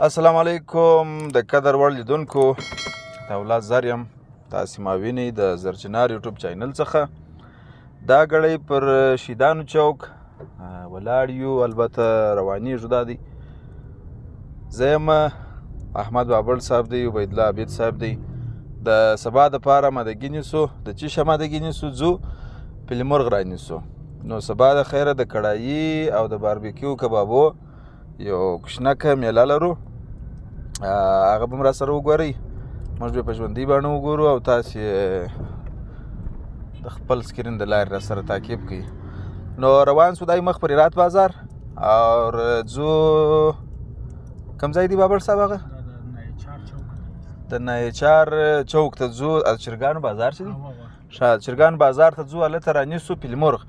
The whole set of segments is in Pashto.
السلام علیکم د قدر وړ لیدونکو د اولاد زر یم. تاسې ما وینئ د زرچنار یوټیوب چینل څخه. دا ګړی پر شیدانو چوک ولاړ یو، البته روانېږو. دا دی زه یم، احمد بابړ صاحب دی، عبیدالله عبید صاحب دی. د سبا دپاره مدګي نیسو. د چی شه مدګي نیسو؟ ځو پلمرغ رانیسو. نو سبا د خیره د کړایي او د باربیکیو کبابو یو کوچنکه میله لرو، هغه به هم راسره وګورئ. موږ به په ژوندۍ بڼه وګورو او تاسې د خپل سکرین د لارې راسره تعقیب کړئ. نو روان سو دای مخ پر هرات بازار او ځو کوم ځای دی بابړ صاحب؟ هغه د نایچار چوک ته ځو. چرګانو بازار چې دی، شاید چرګانو بازار ته ځو، هلته رانیسو پلمرغ.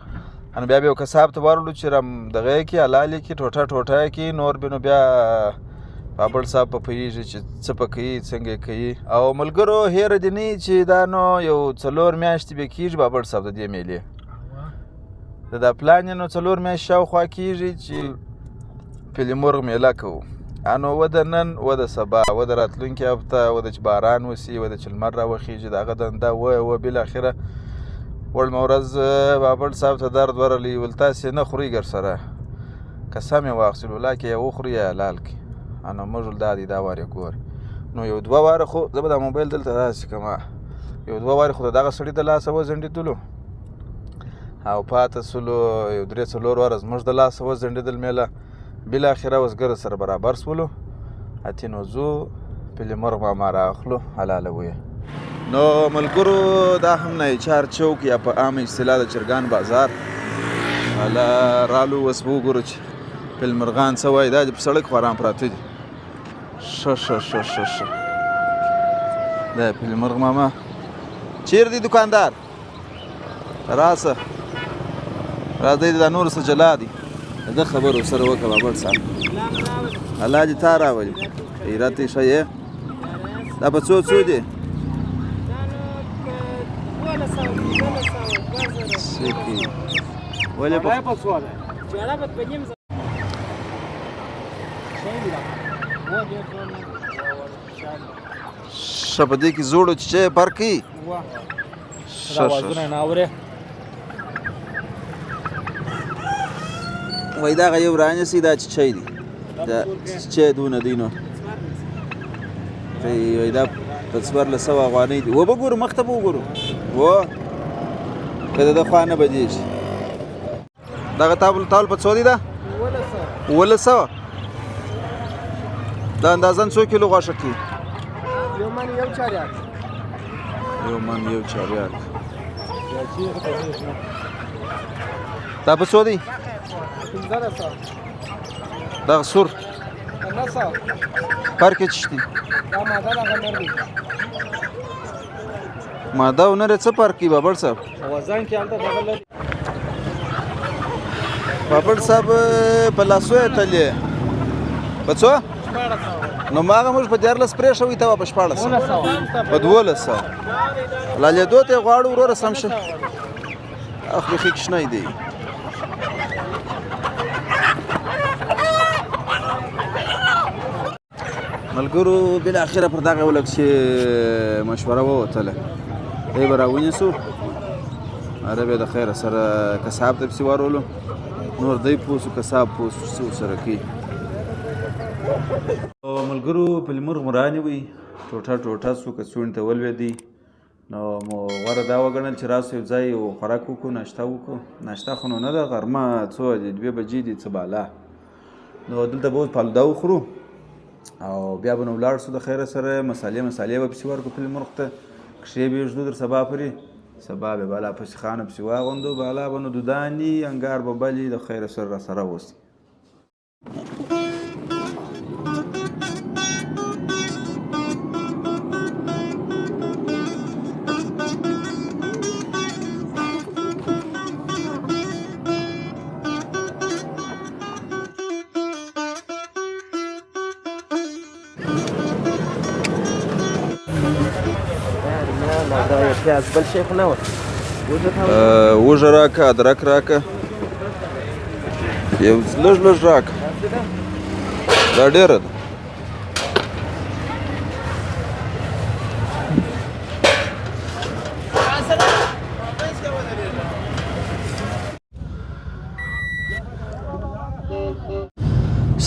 نو بیا به یو کساب ته ورولو چې دغه یې کړي، حلال یې کړي، ټوټه ټوټه یې کړي. نور به نو بیا بابړ صاحب په پوهېږي چې څه په کوي، څنګه یې کوي. او ملګرو هېره دې نه وي چې دا نو یو 4 میاشتې به کېږي بابړ صاحب د دې میلې د دا پلان یې نو 4 میاشتې شاوخوا کېږي چې پلمرغ میله کوو. نو و د نن و د سبا و د راتلونکي هفته و د چې باران وسي و د چې لمر راوخېږي، د هغه دنده و بالاخره وړمه ورځ بابړ صاحب ته درد ورغلی. ول تاسې نه خورئ ګر سره، قسم یې واخیستلو ولا کې یا وخوري یا حلال کړي. نو موږ ول دا دی دا وار یې ګورئ. نو یو 2 واره خو زه به دا موبایل دلته داسې کړم، یو 2 وارې خو د دغه سړي د لاسه وزنډېدلو او پاته سولو یو 3-4 واره زموږ د لاسه وزنډېدل میله. بالاخره وزګره سره برابر سولو. اتې نو ځو پلمرغ ماما رااخلو، حلاله ویې. نو ملګرو دا هم نایچار چوک یا په عامه اصطلاح د چرګان بازار حالا رالو. اوس به وګورو چې پلمرغان څه وایي. دا دې په سړک خواران پراته دي. ښه ښه ښه ښه ښه دا پلمرغ ماما چیرې دی دوکاندار؟ راسه راځئ، دا نور څه جلا دي. د خبرو سره وکړه بابړ صاحب. الله دې تا راولي. خیرت یې ښه یې. دا په څو دی؟ ولې په ښه په دې کې زوړو چې فرق کوي. وایي دغه یو رانیسئ، دا چیچی دی، دا چیچی دونه دی. نو وایي دا په 1400 افغانۍ دي. و به ګورو مخ ته به وګورو و که د ده خوا نه بدېږي. دغه تاول په څو دی؟ ده 1100. دا اندازن څو کیلو غوښه کوي؟ 1 من 1 چارياک. 1 من 1 چارياک. دا په څو دی؟ 1500. دغه سور 900. فرق یې څه دی؟ دا ماده دغه نر دی. ماده او نر څه فرق کوي بابړ صاحب؟ وزن کې هلته دغه لري. بابړ صاحب په لاسو یې تلې په څو؟ 1400. نو ما هغه موږ په 1400 پرېښوئ ته په 1400 په 1200 لا لیدو ته یې غواړو وروره سم شه. اخ بیخي کوچنی دی. ملګرو بالاخره پر دغه ولک چې مشوره ووتله، دی به راونیسو. هره به د خیره سره کساب ته پسې ورولو. نور دی پوه سو کساب پوه سو څه ورسره کوي. ملګرو پلمرغ مو رانیوئ، ټوټه ټوټه سو، کڅوړې ته ولوېدی. نو مو غوره دا وګڼل چې راسو یو ځای یو خوراک وکړو، ناشته وکړو. ناشته خو نو نه ده، غرمه څو بجې 2 بجې دي څه بالا. نو دلته به اوس فالوده وخورو او بیا به نو ولاړ سو د خیره سره. مسالې به پسې ورکړو پلمرغ ته. کښې به یې ږدو تر سبا پورې. سبا به بالا پسې خانه پسې واغوندو، بالا به نو دوداني انګار به بلې د خیره سره راسره اوسي. پیاز بل شی خو نه و. وږه راکه، ادرک راکه، یو لږ راکه. دا ډېره ده.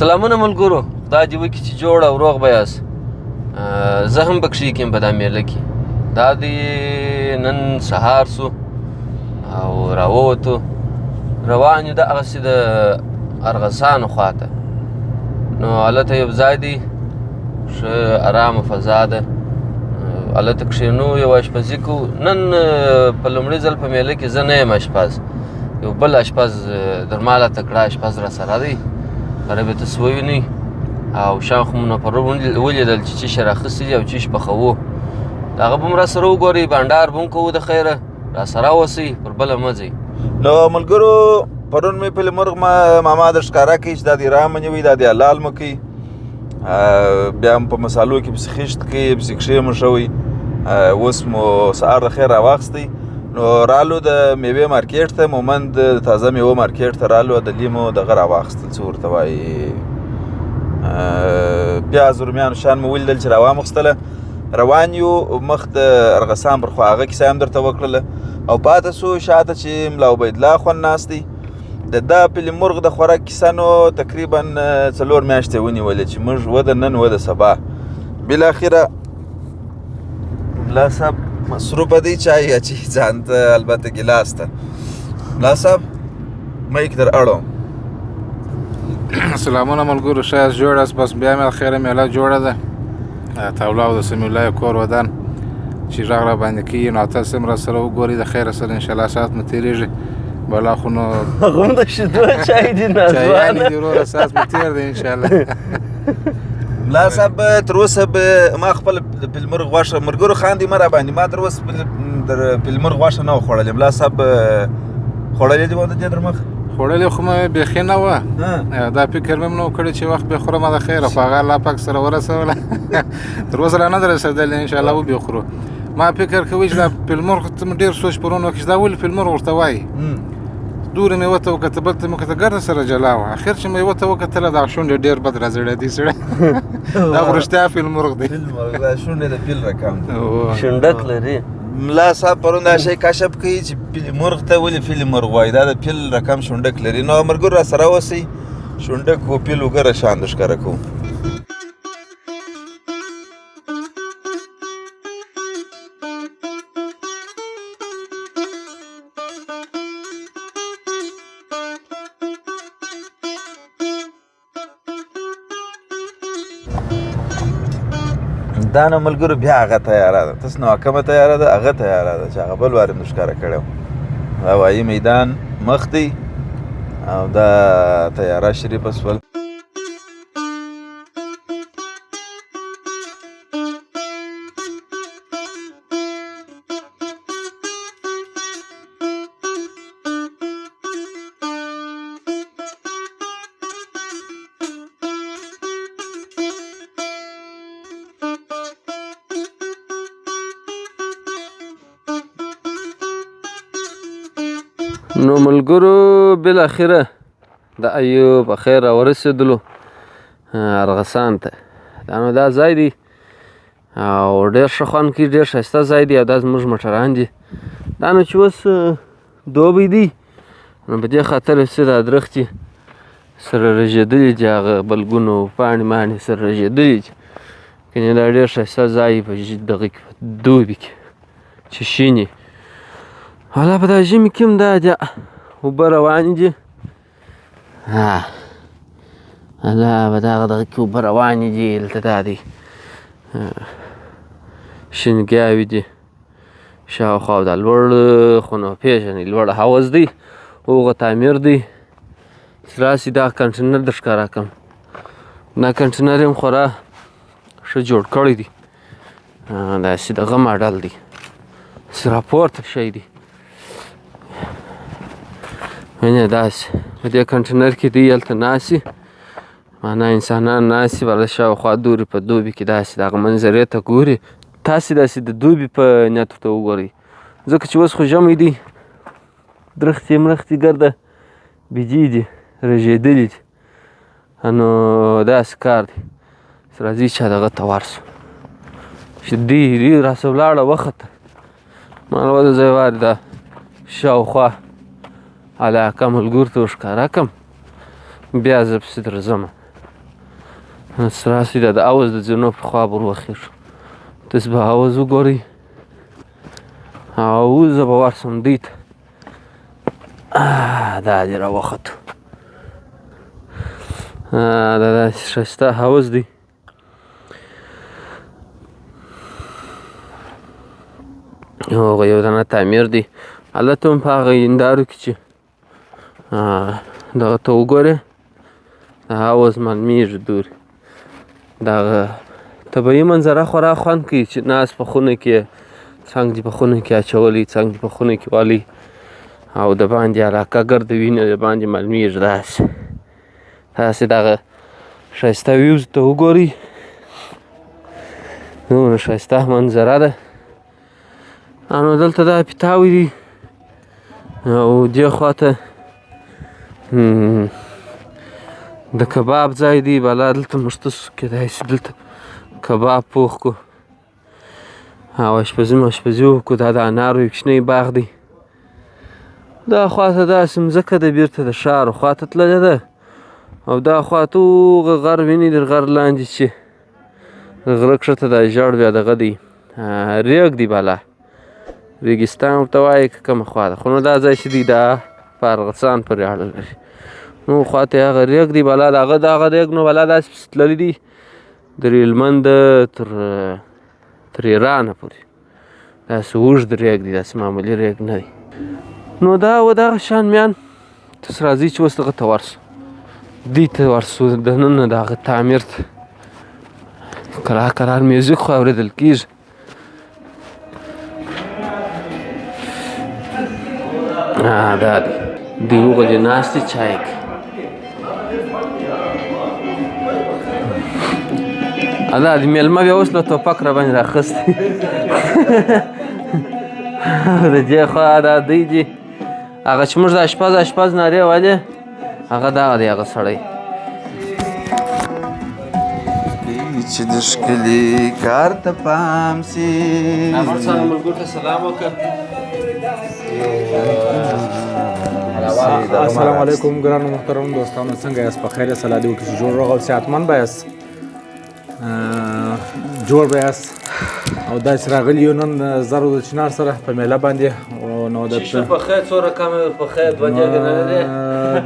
سلامونه ملګرو، خدای دې وکړي چې جوړ او روغ به یاست. زه هم پکښې کیم په دا میله کې. دا دې نن سهار سو او راووتو، روان یو دغسې د ارغسانو خواته. نو هلته یو ځای دی، ښه ارامه فضا ده، هلته کښېنو، یو اشپزي کوو. نن په لومړي ځل په میله کې زه نه یم اشپز، یو بل اشپز درماله تکړه اشپز را سره دی. قربې تاسو ووینئ او شاوخ مو نه پرون ولیدل چې چیش راخیستي دي او چیش پخوو. د هغه به هم را سره وګورئ، بانډار به هم کوو د خیره، را سره اوسئ، پر بله مه ځئ. نو ملګرو پرون مې پلي مرغ ماما د ښکاره کوي چې دا دې رامه نیوئ، دا دې حلال مه کوئ، بیا هم په مسالو کې پسې خیشت کوي، پسې کښېمښوئ. اوس مو سهار د خیر راواخیستی، نو رالو د میوې مارکیټ ته، مومند د تازه میوه مارکیټ ته رالو، د لیمو دغه راواخیستل، څه ورته وایي پیاز رومیانو شان مو ولیدل چې راوامخیستله. روان یو مخ د ارغسان پر خوا، هغه کیسه هم درته وکړله. او پاته سو شاته چې ملا عبیدالله خوند ناست دی، د دا پلي مرغ د خوراک کیسه نو تقریبا 4 میاشتې ونیولې چې موږ وده نن وده سبا. بالاخره ملا صاحب مصروفه دی، چای اچي ځان ته، البته ګیلاس ته. ملا صاحب مایک در اړوم. سلامونه ملګرو، ښه یاست، جوړ یاست؟ بس بیا مې خیره میله جوړه ده، توله او د سمیع الله کور ودان چې غږ را باندې کېږي. نو تاسو هم را سره وګورئ، د خیره سره انشاءالله ساعت مو تېرېږي. بلا خو نو هغه هم د شیدو چای دي چایانې نازوانه. دي وروره، ساعت مو تېر دی انشاءالله. ملا صاحب تر اوسه به ما خپل پلي مرغ غوښه، ملګرو خاندي مه راباندې، ما تر اوسه د پلي مرغ غوښه نه وه خوړلې. ملا صاحب خوړلې دي د دې در مخ؟ خوړلې خو مې بیخي نه وه، دا فکر مې هم نه و کړی چې وخت به خورم د خیره، خو هغه الله پاک سره ورسوله. تر اوسه لا نه ده رسېدلې، انشاءالله وبې خورو. ما فکر کوي چې دا پلي مرغ ته مې ډېر سوچ پرون وکړي چې دا ولې پلي مرغ ورته وایي. دورې مې ورته وکتل، بل ته مې وکتل، ګرده سره جلا وه. اخر چې مې ورته وکتله، دغه شونډې ډېر بد را زړېدي سړی. دا خو رښتیا پلي مرغ دی، پلي مرغ دا شونډې د پیل رقم دی، شونډک لري. ملا صاحب پرون دا شی کشف کوي چې پلي مرغ ته ولې پلي مرغ وایي، دا د پیل رقم شونډک لري. نو ملګرو را سره اوسئ، شونډک و پیل وګوره شان د ښکاره کوو. دا نو ملګرو بیا هغه تیاره ده، تاسو نو کومه تیاره ده؟ هغه تیاره ده چې هغه بل وارې مو ښکاره کړی و. هوایي میدان مخ دی او دا تیاره شریفه سول. نو ملګرو بالاخره د ایوب خیر راورسېدلو ارغسان ته. دا نو دا ځای دی او ډېر ښه خوند کوي، ډېر ښایسته ځای دی او دا زموږ موټران دي. دا نو چې اوس دوبی دی، نو په دې خاطر چې دا درختې سره رژېدلي دي، هغه بلګونو پاڼې ماڼې سره رژېدلي دي. کنې دا ډېر ښایسته ځای په دغه کې په دوبي کې چې شین حالا په دا ژمي کې هم دا اوبه روانې دي، حالا په دغه کې اوبه روانې دي. دلته دا دی شینګیاوې دي شاوخوا، دا لوړ خو نو پېژنئ لوړ حوض دی، هغه تعمیر دی. راسي دا کنټینر در ښکاره کړم، دا کنټینر یې هم خورا ښه جوړ کړی دی، داسې دغه ماډل دی، داسې راپورته شی دی. وینې داسې په دې کنټینر کې دی، هلته ناست وي، معنا انسانان ناست وي، بله شاوخوا دورې په دوبي کې داسې دغه منظرې ته ګوري. تاسې داسې د دوبي په نیت ورته وګورئ، ځکه چې اوس خو ژمی دی، درختې مرختې ګرده بیجې دي، رژېدلي دي، نو داسې کار دی. راځئ چې دغه ته ورسو، چې دی راسه ولاړه وخته، ما له ځای وارې دا شاوخوا علاقه ملګرو ته ورښکاره کړم، بیا زه پسې درځم. راسي دا د اوز د زینو په خوا ور وخیږو. تاسو به اوز وګورئ او زه به ورسم دوی ته. دا دې راوختو. دا داسې ښایسته حوض دی. هغه یو دانه تعمیر دی. هلته هم په هغه هندارو کې چې دغه ته وګورې د حوض معلومیږي دورې. دغه طبیعي منظره خورا خوند کوي چې ناست په خونه کې څنګ دې په خونه کې اچولی، څنګ دې په خونه کې والی او د باندې علاقه ګرد وینې د باندې معلومیږي. داسې دغه ښایسته ویوز ته وګورئ. دومره ښایسته منظره ده. نو دلته دا پیتاوي دي او دې خوا ته د کباب ځای دی. بالا دلته موږ تاسو کیدای شي دلته کباب پوخ کړو او اشپزي وکړو. دا د انارو یو کوچنی باغ دی. دا خوا ته داسې مځکه ده بیرته د ښار خوا ته تللې ده او دا خوا ته هغه غر ویني د غر لاندې چې غره کښته دا ژړ بیا دغه دی ریګ دی. بالا ریګستان ورته وایي که کومه خوا ده، خو نو دا ځای چې دی دا په ارغسان پورې اړه لري. نو خوا ته هغه ریګ دی. بالا د هغه ریګ نو بالا داسې پسې تللی دی د هلمند تر ایرانه پورې. داسې اوږد ریګ دی، داسې معمولي ریګ نه دی. نو دا و دغه شان میان. تاسو راځئ چې اوس دغه ته ورسو، دې ته ورسو دننه د هغه تعمیر ته. کرار میوزیک خو اورېدل کېږي. دا دی دوی وغلې ناست دي چای کوي. دا د میلمه بیا اوس له ټوپک راباندې راخیستی. د دې خوا دا دوی دي هغه چې موږ د اشپز نارې ویلې هغه دغه دی هغه سړی چې د ښکلي کار ته پام سي. ملګرو ته سلام وکړه. السلام علیکم ګرانو محترم دوستانو، څنګه یاست؟ په خیر یاست؟ الله دې وکړي چې جوړ روغ او صحتمند به یاست، جوړ به یاست. او داسې راغلي یو نن زرو د چنار سره په میله باندې. نو د په خیر څو رقمه په خیر دوه جګې نه لري.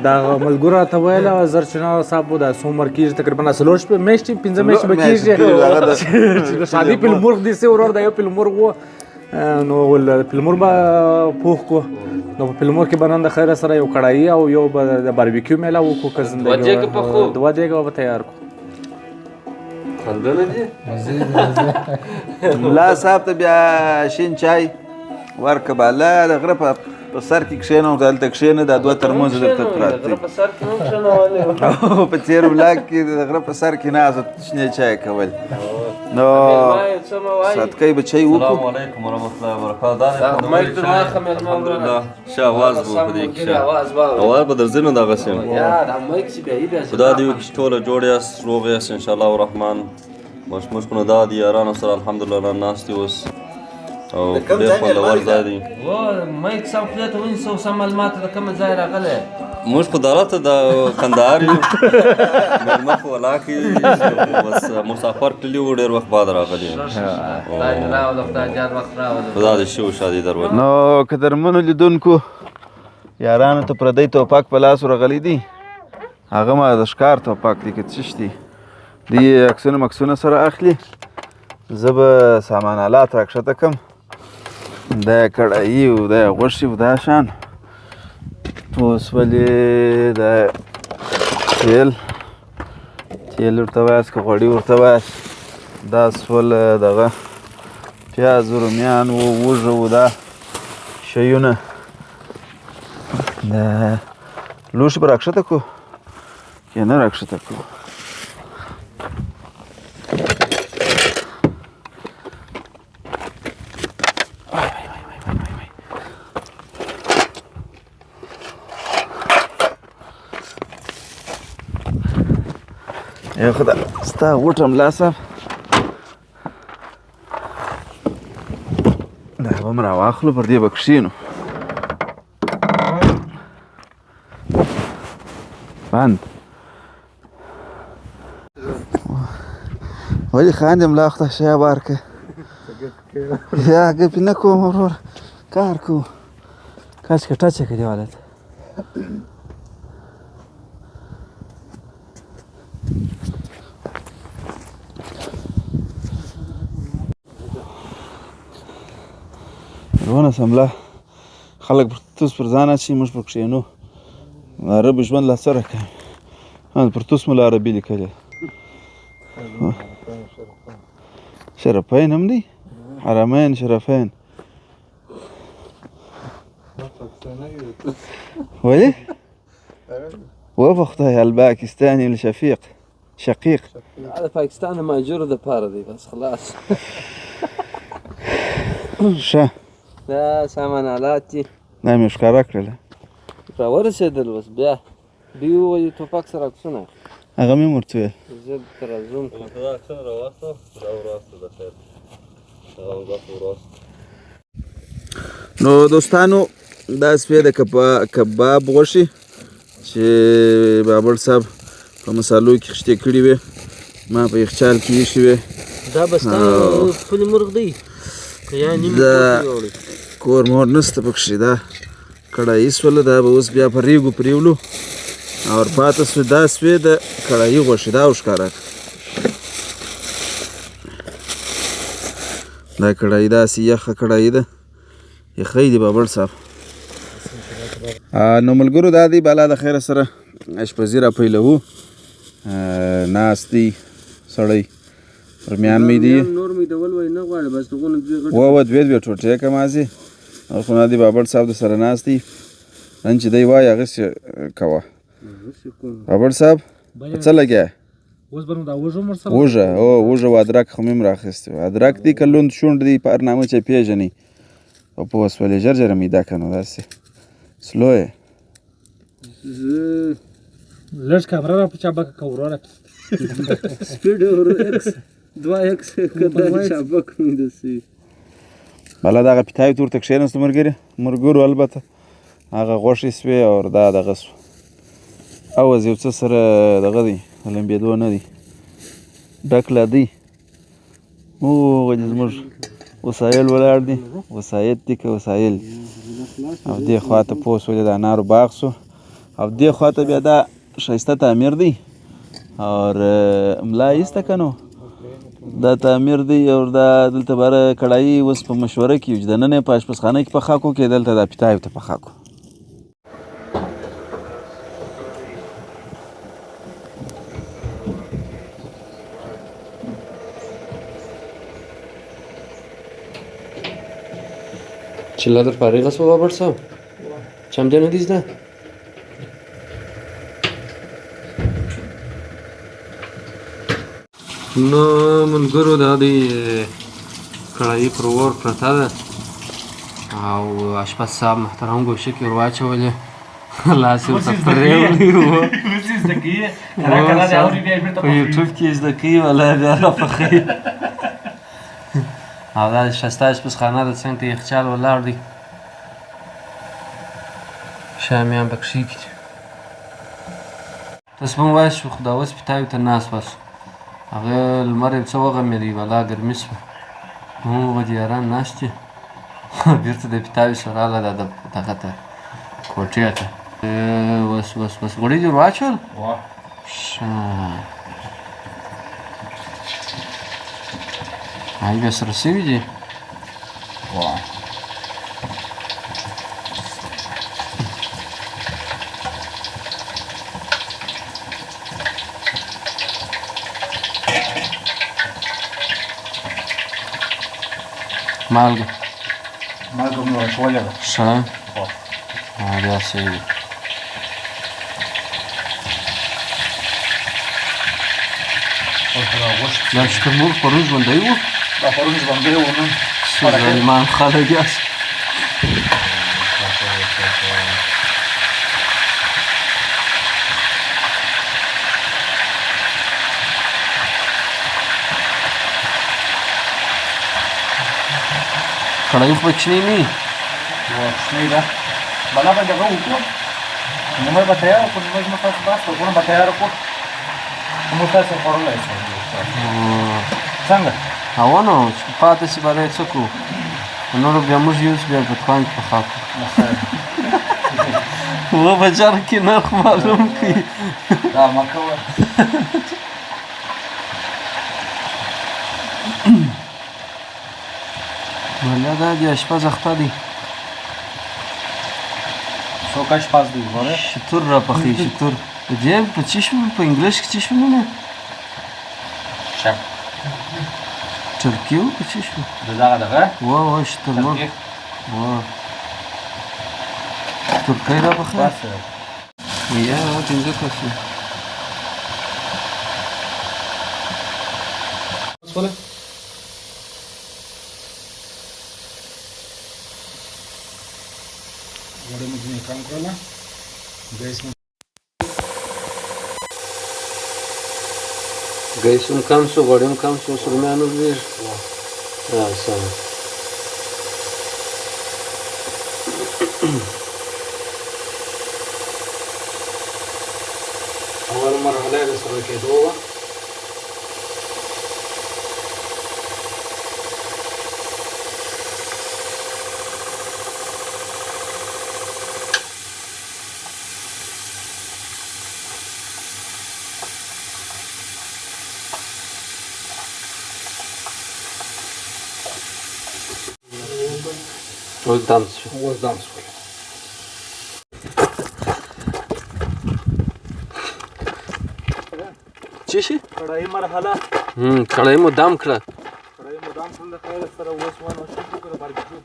دغه ملګرو راته ویله زر چنار صاحب دا څو عمر کېږي؟ تقریبا څلور میاشتې 5 میاشتې به کېږي چې د شادي پلمرغ دي سه ورور د یو پلمرغ و. نو پلمر به پوخ کو. نو په پلمر کې به نن د خیره سره یو کړایي او یو به د باربیکیو میله وکړو. که زندګي دوه دیګه به تیار کړو. خندونه دي ملا صاحب ته بیا شین چای ورکه. بالا د غره په سر کې کښېنه او هلته کښېنه. دا 2 ترموز درته پراته دي. په تېر ولاګ کې د غره په سر کې ناست شنې چای کول. نو صدقې به چای وکړو. السلام علیکم ورحمت الله وبرکاته. الحمدلله ښه اواز به په دې کې اواز به درځي نو دغسې خدا دې وکړي چې ټوله جوړ یاست، روغ یاست انشاءالله الرحمن. مشکونه دا دي یارانو سره الحمدلله ناست دي اوس او ډېر خوندور ځای دی. مایک صاحب خدای ته ونیسه سم معلومات د کومه ځای راغلی. موږ خو دغلته د کندهار یو مېلمه خو ولاکې بس مسافر تللي وو، ډېر وخت بعد راغلي. خدا دې ښه وشادي در ولي. نو قدرمنو لیدونکو یارانو ته پردی توپک په لاس ورغلی دی. هغه ما د ښکار توپک دی که څه دي. دی عکسونه مکسونه سره اخلي. زه به سامان آلات راکښته کړم. دا کړایي و، دا غوښې و، دا شان اوس ولې دا تیل ورته وایاست که غوړي ورته وایاست. دا سول دغه پیاز و رومیان و وږه و دا شیونه. دا لوښي به راکښته کړو که نه راکښته کړو؟ ای خدا ستا وټه ملا صاحب دا به م راواخلو پر دې به کښېنو. بند ولې خاندې ملا خدای شه بار که یا ګپې نه کوم ورور کار کوو کاش که ټچه که دیواله ته ونه سمله خلک پرتوس پر ځان اچوي موږ پر کښېنو عرب ژوند لا څه راکوي پرتوس مو له عربي لیکلی شرفین هم دی حرمین شرفین ولې وفخته الباکستاني الشفيق شقيق هذا باکستان ماجور دپاره دی بس خلاص ښه دا سامان آلات دي دا مې ښکاره کړله راورسېدل اوس بیا دوی ووایي ټوپک سره عکسونه هغه مې ورته ویل زه درته راځم دا عکسونه راواستوه دا وراستو د خیر هغه وګه وراستو نو دوستانو دا سپی د کباب غوښې چې بابړ صاحب په مسالو کې خشتې کړي وې ما په یخچال کې ایښې وې دا به ستا خپل مرغ دی که یا نیم کور مور نشته پکښې دا کړایي سوله دا به اوس بیا په ریګو پرېولو او ورپاته سوې دا سوې د کړایي غوښې دا وښکاره دا کړایي داسې یخه کړایي ده یخی دی بابړ صاحب نو ملګرو دا دی بالا د خیره سره اشپزي را پیلوو ناست دی سړی درمیان مې دی نور مې ډول وای نه غواړي بس دغونه دوې ټوټې که مازې او خو نه دی بابړ صاحب د سره ناست دی نن چې دی وایي هغسې کوه بابړ صاحب په څه لګیا اوس به نو دا وږه هم ورسره وږه وږه و ادرک خو مې هم رااخیستی و ادرک دی که لوند شونډ دی په هر نامه چې پېژني او په وسولې ژر ژره میده که نو داسې سلو یې لږ کامره را په چابکه که وروره سپیډ ایکس 2x که دا چابک مې داسې بله دغه پیتاوي ته ورته کښېناستو ملګرو البته هغه غوښې سوې او دا دغه سو اوز یو څه سره دغه دی لمبېدو نه دی ډک لا دی هغه دې زموږ وسایل ولاړ دي وسایط دي که وسایل او دې خوا ته پوه سولې د انارو باغ سو او دې خوا ته بیا دا ښایسته تعمیر دی اور ملا ایسته که نو دا تعمیر دی او دا دلته باره کړایي اوس په مشوره کې چې دننه په اشپزخانه کې پخه کړو کې دلته دا پیتاوي ته پخه کړو چله در فارغ است بابر صاحب چمده ندیز ده نو ملګرو دا دی کړایي پر اور پرته ده او اشپز صاحب محترم ګوښې کې ور واچولې لاس یې ورته پرېولی و په یوټیوب کې زده کوي والله بیا راپخوي او دا ښایسته اشپزخانه ده څنګ ته یخچال ولاړ دی شامیان پکښې ایښي دي تاسو به مو وایاست چې خو دا اوس پیتاوي ته ناست واست هغه لمر یو څه وغمېدی بلا ګرمي شوه موږ به د یاران ناست دي بېرته د پیتاوي سره راغله دا دغه ته کوټې ته اوس غوړي دې ور واچول ښه هغې بیا سره سوي دي مالګه مې ورکولې ده ښه بیا صحیح دي دا چې ته مور پرون ژوندی و دا پرون ژوندی و نن ظالمان خلک یاست کړایي خو به کوچنۍ نه وي کوچنۍ ده بلا به دغه وکړو نیمه به تیار کړو نیمه زموږ تاسو بس ورکونه به تیار کړو موږ تاسو خوړلی شو څنګه هوا نو چې پاتې شي به دی څه کړو نورو بیا موږ یوس بیا په دکان کې پخا کړو و بازار کې نرخ معلوم کړي دا مه کوه مالا دا دی اشپز اخته دی څوک اشپز دی وره شتور را پخې شتور جیب په چی شو په انګلیش کې چی شو نه شپ ترکیو په چی شو دغه وا شتور مو وا ترکی را پخې یا څنګه کوي ولا غوړي موږ نه کم کړل گیس هم کم شو غوړي هم کم شو سرمیانو ډېر سم اول مرحله د سره کېدو وه اوس دم شو اوس دم شول چی شي کړای مرحله کړای مو دم کړه کړای مو دم کړل خیر سره اوس ونه شو کړه باربیکیو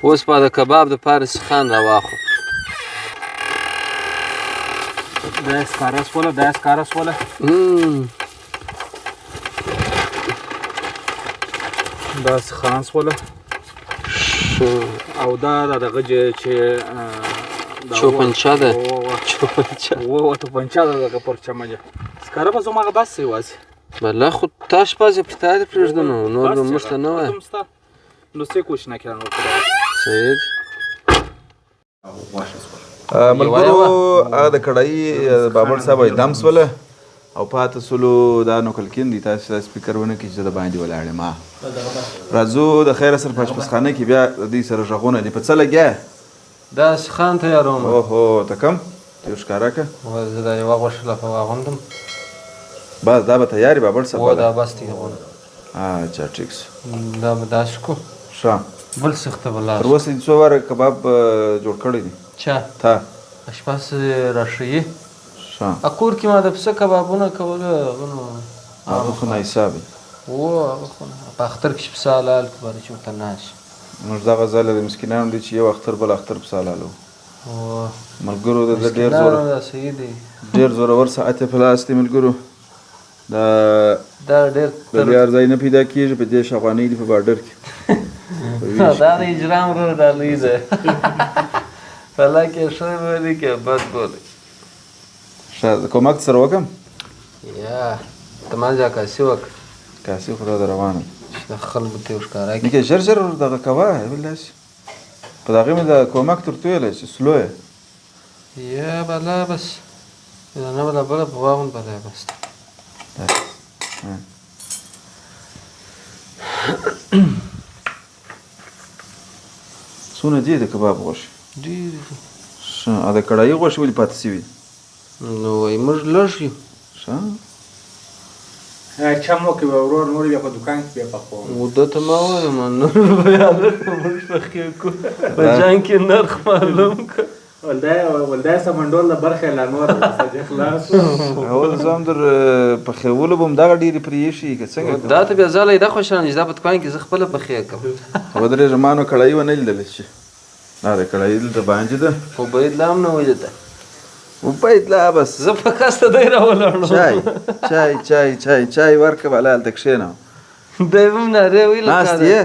اوس په د کباب د پاره سخان را واخو دا سکارس ولا دا سخانس ولا او دا دغه چې چوپنچه ده و تو پنچه ده دغه پرچمه سکاره په زما بس سی واسي بله خو تاش پازې په تا دې پرېږده نور به موږ ته نه وایه نو څه کوشش نه کړم سید ملګرو د کړایي بابر صاحب دم سوله او پاته سلو دا نقل کیندي تاسو سپیکر ونه کې چې د باندې ولاړې ما راځو د خیر سره پښپسخانه کې بیا د دې سره ژغونه دي په څه لګیا دا سخان تیاروم اوهو ته کم ته ښکارا که زه دا یوه غوښه لا په واغوندم بس دا به تیارې بابر صاحب و دا بس دی غوڼه اچھا ټیک دا به داسې کو ښه بل سخته به لاس تر اوسه دې څو واره کباب جوړ کړی دي چا تا اشپز راښیي ښه کور کې ما د پسه کبابونه کوله هغه خو نایساب و هغه خو په اختر کې پسه حلال کباره چې ورته ناست موږ دغه ځاله د مسکینانو دی چې یو اختر بل اختر پسه حلال و ملګرو د ډېر زورور ساعت په لاس دی ملګرو دا ډېر د یار ځای نه پیدا کېږي په دې شغوانۍ دي په بارډر کې دا د اجرام رو دا لوی دی فلا کې ښه بولي کې بد بولي ښه کومک سره وکړم یا ته ما ځا کاسې وکړه کاسې خو دا د روانه چې د خلکو ته یې ښکاره کړي نیکه ژر ژر دغه کوه داسې په دغې مې د کومک تر تویلی چې سلو یې یا بلا بس نه بله بله په واغوند بلا بس څونه دی د کباب غوښې ډېرې دي ښه او د کړایي غوښې ولې پاتې شوي نو وایي موږ لږ یو ښه چم وکړي به ورور نور بیا په دوکان کې بیا پخوم ده ته ما وایم نور بیا هلته موږ پخې کړو په جنګ کې نرخ معلوم کړه ولدا سمنډول له برخې لا نور خلاص اول زه هم در پخېولو به هم دغه ډېرې پرې ایښي که څنګه دا ته بیا زه دا خوشحاله چې دا په دوکان کې زه خپله پخې کړم ودرېږه ما نو کړایي ونه لیدله چې دا د کړایي دلته باندې ده خو باید لا هم نه ولیده وباید لا بس زه په کاسته دی راولاړم چای ورکړه بله هلته کښېنه دی به هم نارې ویل ناست یې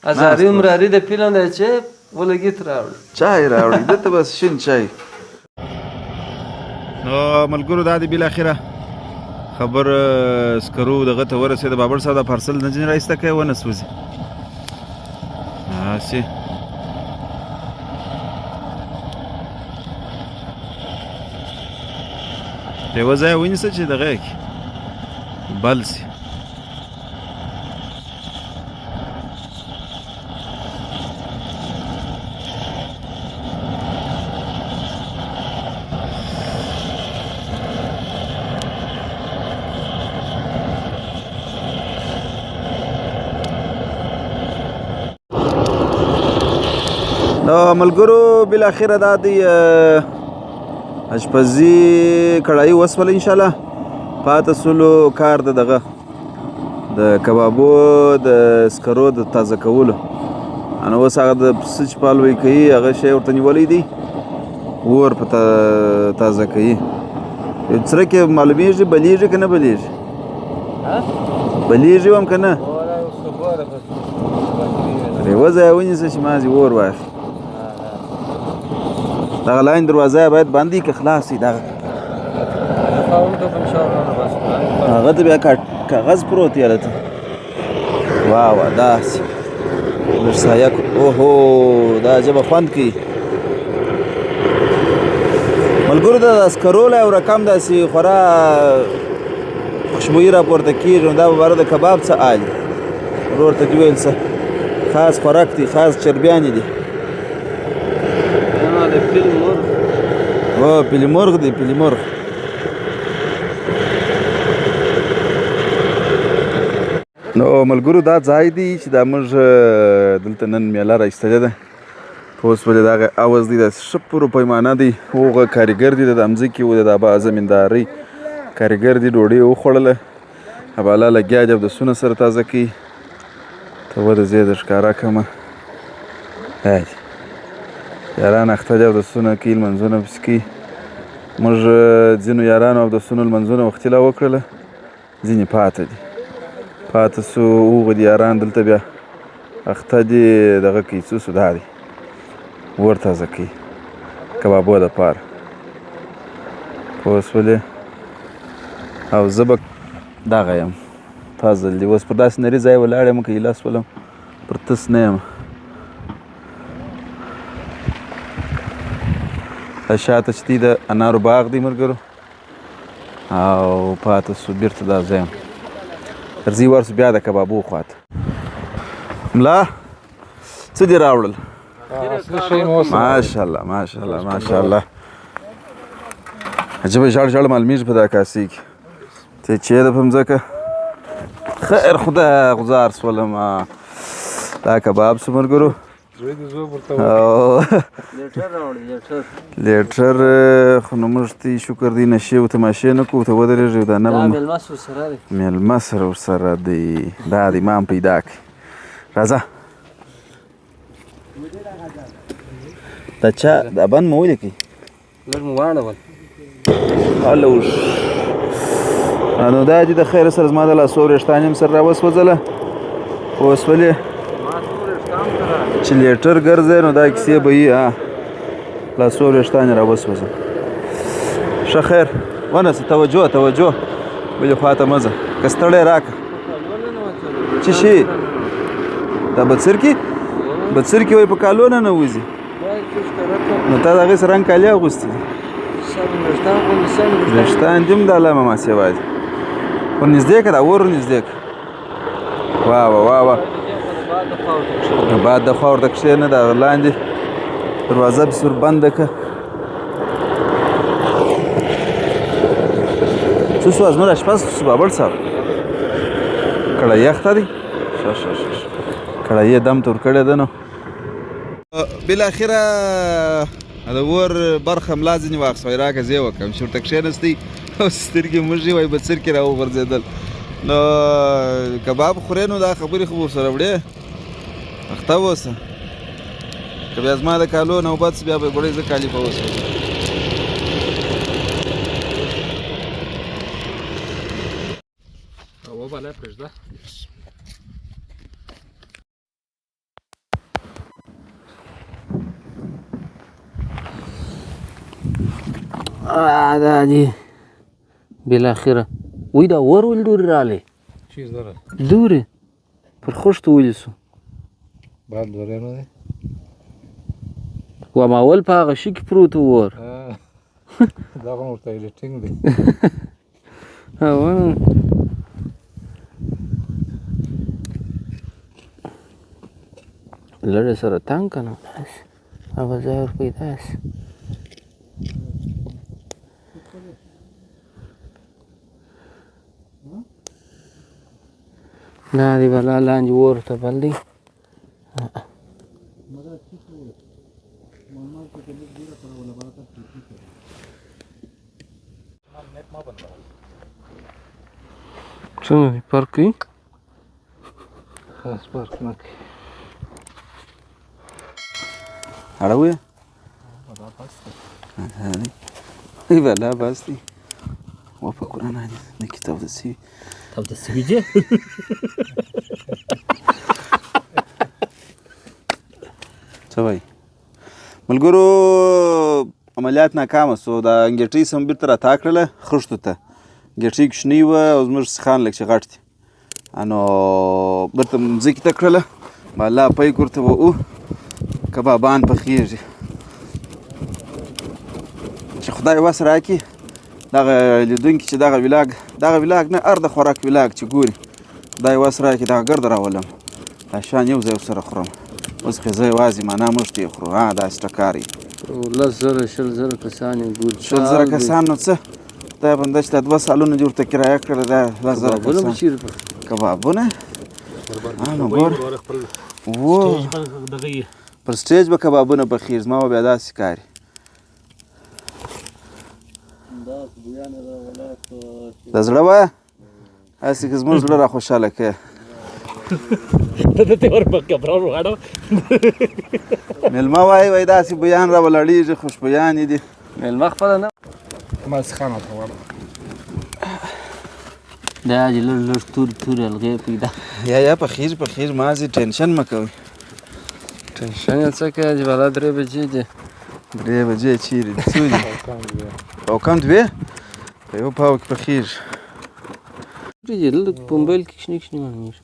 ازاري مراري د فلم دی چې ولګیت راوړي چای راوړي دته بس شین چای نو ملګرو دا د بالاخره خبر سکرو دغه ته ورسېده بابر صاحب دا پارسل نه ځینې رایسته کوي ونه سوځي هسې د یوه ځایه ونیسه چې دغه یې بل سي نو ملګرو بالاخره دا دی اشپزي کړایي وسوله انشاءالله پاته سولو کار د دغه د کبابو د سکرو د تازه کولو نو اوس هغه د پسه چې پالوی کوي هغه شی ورته نیولی دی اور په تازه کوي یو څرک یې معلومیږي بلیږي که نه بلیږي بلیږي هم که نه پرې وځه ونیسه چې مازې اور واخلي دغه لاین دروازه باید بند وي که خلاص وي دغه هغه ته بیا کاغذ پروت یې هلته واه داسې لږ سایه اوهو دا ژبه خوند کوي ملګرو د سکرو له یو رقم داسې خورا خوشبويي راپورته کېږي نو دا په باره د کباب څه آلي ورور ته دې ویل څه خاص خوراک دی خاص چربیانې دي او پیلی مرغ دی پیلی مرغ نو ملګرو دا ځای دی چې دا موږ دلته نن میله راایستلې ده په اوس ولې دغه عوض دی داسې ښه پوره پیمانه دی هغه کاریګر دی د مځکې و د زمیندارۍ کاریګر دی ډوډۍ وخوړله حواله لګیا دی اودسونه سره تازه کوي ته ودې زه یې در ښکاره کړمه هادي یاران اخته دي اودسونه کوي لمنځونه پسې کوي موږ ځینو یارانو اودسونو لمنځونه وختي لا وکړله ځینې پاته دي پاته سو هغه دي یاران دلته بیا اخته دي دغه کوي څه سو دا دی ور تازه کوي کبابو دپاره پوه شولې او زه به دغه یم فضل دی اوس پر داسې نري ځای ولاړ یم که ایله شولم پر تس نه یم شاته چې دی د انارو باغ دی ملګرو او پاته سو بیرته دا ځای یم درځي ورسو بیا د کبابو خواته ملا څه دې راوړل ماشاءالله ماشاءالله ماشاءالله عجبه ژړ ژړ معلومیږي په دا کاسې کې ته چې ده په مځکه خیر خدای غزار شولم دا کباب شو ملګرو لیټر خو نو موږ ته شکر دی نشې و تماشې نه کوو ته ودرېږي دا نه به مېلمه سره ورسره دی دا د امام پیدا کړي راځه دا چا دا بند مو ولیکئ لږ مو واړول هلوش نو دا دي د خیر سره زما د لاسو وریښتان هم سره راوسوځله اوس ولې چې لیټر ګرځی نو دا کیسې به وي لاسو وریښتان یې راوسوځه ښه خیر ونسه توجه توجه بلې خواته مه ځه که ستړی راکړه څه شي دا بڅرکي بڅرکي وایي په کالو نه نوځي نو تا د هغې سره رنګ کالي اغوستي دي وریښتان دې هم د علامه ماسېوا دي ور نږدې که دا ور نږدې که واه واه واه باد د خوا ورته کښېنه د هغه لاندې دروازه پسې ور بنده که څه شو ازمر اشپز شو بابړ صاحب کړایي یخته دی ښه ښه ښه کړایي یې دم ته ورکړې ده نو بالاخره د اور برخه ملا ځینې واخیستوی راکړه زه یې وکړم چې ورته کښېنستی او سترګې موږې وایي بڅرکې را وغورځېدل نو کباب خورې نو دا خبرې خو ورسره وړې اخته اوسه که بیا زما د کالو نوبت بیا به ګوړی زه کالي به اوسم وبله پرېږده دا دي بالاخره وای دا اور ول دورې راغلی چیز داره دورې پر خوشته ولې سو بعد دورې نه دی و ما اول په هغه شي کې پروت و اور دا خو ورته ایډیټینګ دی لړې سره تنګ که نه هغه ځای ور پیدا شي دا دی بلا لاندې اور ته بل دی څنګه دی پارک کوي؟ خاص پارک نه کوي. اړوي ای بلا بس دی و په قرآن حدیث د کتاب د سی څه وایي ملګرو عملیات ناکامه سو د انګېټۍ سم بېرته راتا کړله خښتو ته ګېټۍ کوچنۍ وه او زموږ سیخان لږ چې غټ دي نو بېرته مځکې ته کړله بالا پیک ورته به او کبابان پخېږي چې خدای وس راکړي دغه لیدونکي چې دغه ولاګ نه هر د خوراک ولاګ چې ګوري خدای وس راکړي دغه ګرد راولم دا شیان یو ځای ورسره خورم اوس خو زه یوازې معنا موږ ته یې خورو داسې ټکاري 10,000 کسان یې ګوري 10,000 کسان نو څه دا بنده چې دا 2 سالونه دې ورته کرایه کړله دا 10,000 کسان کبابونه نو ګور پر سټیج به کبابونه پخېږي زما به بیا داسې ښکاري د زړه وایه هسې که زموږ زړه را خوشحاله کوې مېلمه وایي داسې بیان را به لړېږي خوشبیانې دي مېلمه خپله نه ما سیخان ورته غواړم دا چې لږ تورې الغې پیدا یا پخېږي مازې ټینشن مه کوئ ټینشن یې څه کوې چې بالا 3 بجې دي 3 بجې چیرې دي څو دي او کم 2 په یو پاو کې پخېږي لږ په موبایل کې کښنې معلومېږي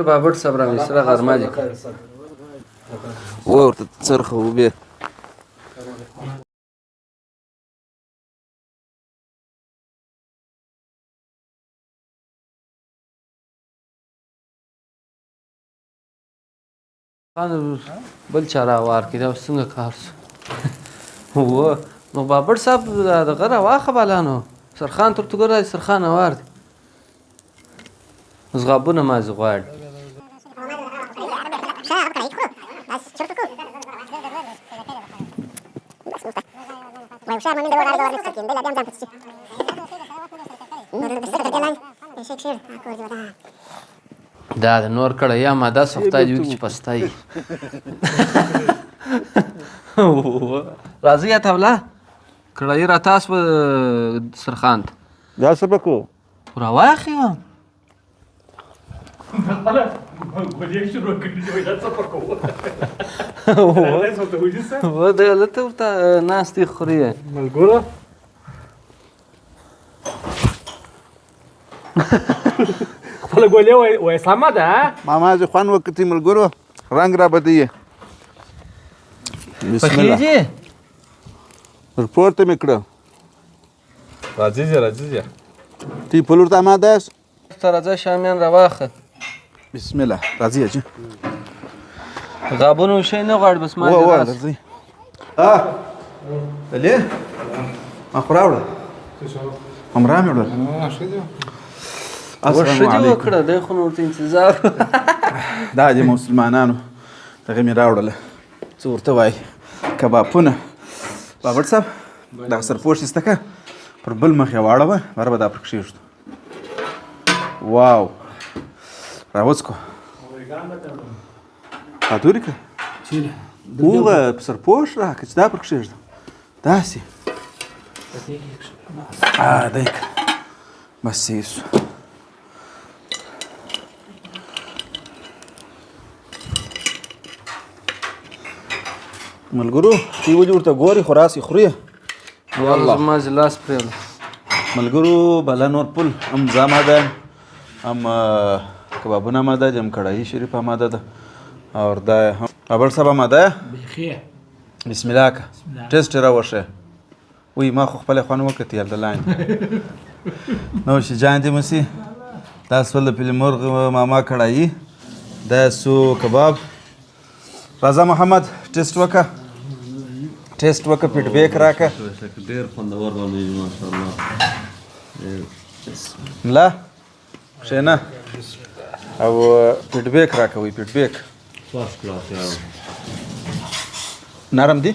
بابټ صاحب را مې سره غرمه دي ورته څرخه وبې بل چا راوار کړي دا اوس څنګه کار شو نو بابټ صاحب دغه راواخه بالا نو سرخان تر تو ګوره سرخان اوار دی زغابونه مازې غواړي دا د نور کړه یا ماده سخته دی چې پستای راځي یا تاوله کړه را تاس په سرخان دا څه بکو راواخې وم و د هلته ورته ناستې خوري ملګرو خپله ګولې وایي سمه ده ماما چې خوند وکړي ملګرو رنګ را بدیې بسم الله پخېږي رپورټ مې کړه راځي تی په لور ته آماده یاست ته راځه شامیان راواخه بسم الله راځي چې غابونه شی نه غواړي بس ما دې راس راځي دلې ما خو راوړه همراه مې وړل ورشه دې وکړه دی خو نو ورته انتظار دا د مسلمانانو دغه مې راوړله څه ورته وایي کبابونه بابټ صاحب دغه سرپوښ ایسته که پر بل مخ یې واړوه بره به دا پر کښېږدو واو راوڅکو دورې که هغه سرپوښ راکړه چې دا پر کښېږدم داسې دی که بس صحیح شو ملګرو تی ولې ورته ګوري خو راسې خوري زما چې لاس پرېوله ملګرو بالا نور پل هم ځه آماده هم کبابونه آماده دي هم کړاهي شریف آماده ده اور دا هم بابر صاحب آماده بسم الله که ټیسټ یې راوښیه وی ما خو خپله خوند وکړتې هلته لاندې نوش جان دې مسي دا سول د پیل مرغ ماما کړاهي دا سو کباب رضا محمد ټیسټ وکړه فیډبیک راکړه ډېر خوندور باندې ماشاءالله ملا کښېنه او فیډبیک راکوئ فیډبیک نرم دي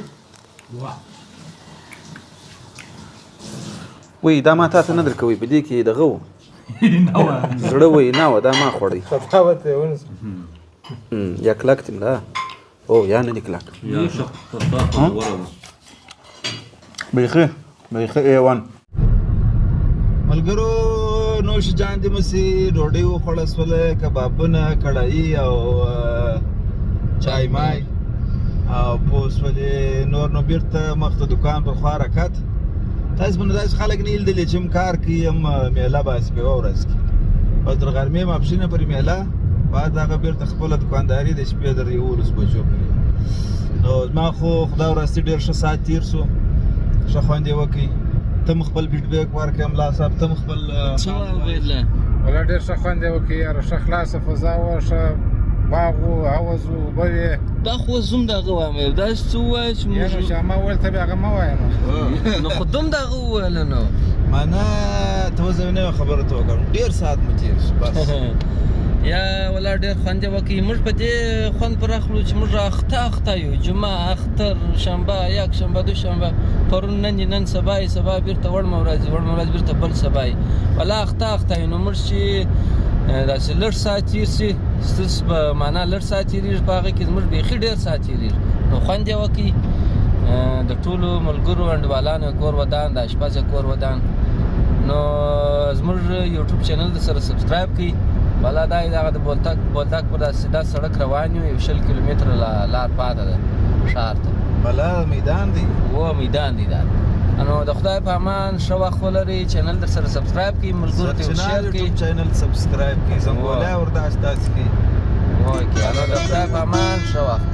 وای دا ما تا ته نه درکوي په دې کې دغه و زړه وای نه و دا ما خوړی یا کلک تیم دا او یا نه دي کلک بیخي A1 ملګرو نوش جان دې مسي ډوډۍ وخوړه سوله کبابونه کړایي او چای مای او پوس ولې نور نو بیرته مخ ته دکان پر خوا حرکت تاسو باندې داسې خلک نه لیدلې چې کار کوي هم میله باسي په یوه ورځ کې او تر غرمې ماپښینه پورې میله بعد هغه بیرته خپله دکانداري د شپې تر 11 بجو پورې نو زما خو خدای وراستی ډېر ښه ساعت تېر سو ښه خوند یې وکړئ ته م خپل فیډبیک ورکړې ملا صاحب ته م خپل څه ویله ولا ډېر ښه خوند یې وکړي یاره ښه خلاصه فضا وه ښه باغ و حوض و اوبه وې دا خو زوم دغه وایم داسې څه ووایه چې یا نو چې ما ویل ته بیا هغه مه وایه نو خو دوم دغه وویله نو معنا ته اوس یو نوې خبره ته وکړم ډېر ساعت مو تېر شو بس یا ولا ډېر خوند یې وکړي موږ په دې خوند پر اخلو چې موږ اخته یو جمعه اختر شنبه یک شنبه دوشنبه پرون نن سبا یې سبا بیرته وړمه ورځ بیرته بل سبا یې ولا اخته یو نو موږ چې داسې لږ ساعت تېر شي ستاسو په معنا لږ ساعت تېرېږي په هغه کې زموږ بیخي ډېر ساعت تېرېږي نو خوند یې وکړي د ټولو ملګرو انډیوالانو کور ودان د اشپز کور ودان نو زموږ یوټیوب چینل د سره سبسکرایب کړئ بالا دا دغه د بولدک پر سیده سړک روان یو 20 کیلومتره لار پاته ده ښار ته بلا میدان دی میدان دی دا نو د خدای په امان ښه وخت ولرئ چینل در سره سبسکرایب کړئ ملګرو ته شیر کړئ چینل سبسکرایب کړئ زنګوله ورته داسې کړئ وای که د خدای په امان ښه وخت